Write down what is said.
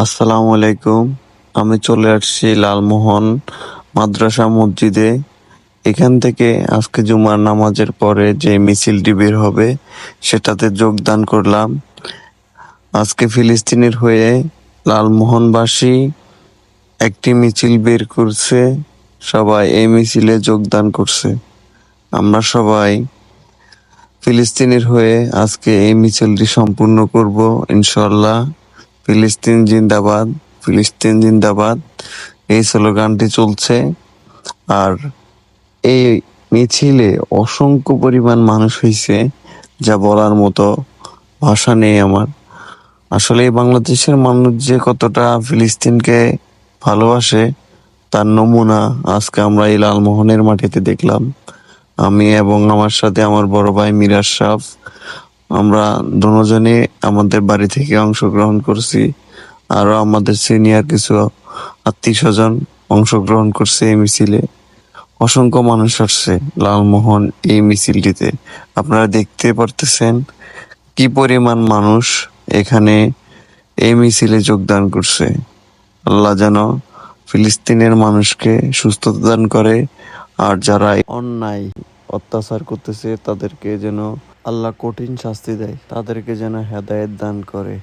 আসসালামু আলাইকুম। আমি চলে আসছি লালমোহন মাদ্রাসা মসজিদে। এখান থেকে আজকে জুমার নামাজের পরে যে মিছিলটি বের হবে সেটাতে যোগদান করলাম। আজকে ফিলিস্তিনের হয়ে লালমোহনবাসী একটি মিছিল বের করছে, সবাই এই মিছিলে যোগদান করছে। আমরা সবাই ফিলিস্তিনের হয়ে আজকে এই মিছিলটি সম্পূর্ণ করব ইনশাল্লাহ। ফিলিস্তিন জিন্দাবাদ, ফিলিস্তিন জিন্দাবাদ, এই স্লোগানটি চলছে। আর এই মিছিলে অসংখ্য পরিমাণ মানুষ হয়েছে, যা বলার মতো ভাষা নেই আমার। আসলে এই বাংলাদেশের মানুষ যে কতটা ফিলিস্তিনকে ভালোবাসে তার নমুনা আজকে আমরা এই লালমোহনের মাটিতে দেখলাম। আমি এবং আমার সাথে আমার বড় ভাই মিরাজ সাফ, আমরা দুজনে আমাদের বাড়ি থেকে অংশগ্রহণ করছি। আরো আমাদের সিনিয়র কিছু আত্মীয় স্বজন অংশগ্রহণ করছে এই মিছিলে। অসংখ্য মানুষ আসছে লালমোহন এই মিছিলটিতে। আপনারা দেখতে পারতেছেন কি পরিমাণ মানুষ এখানে এই মিছিলে যোগদান করছে। আল্লাহ যেন ফিলিস্তিনের মানুষকে সুস্থতা দান করে, আর যারা অন্যায় অত্যাচার করতেছে তাদেরকে যেন আল্লাহ কঠিন শাস্তি দেয়, তাদেরকে যেন হেদায়েত দান করে।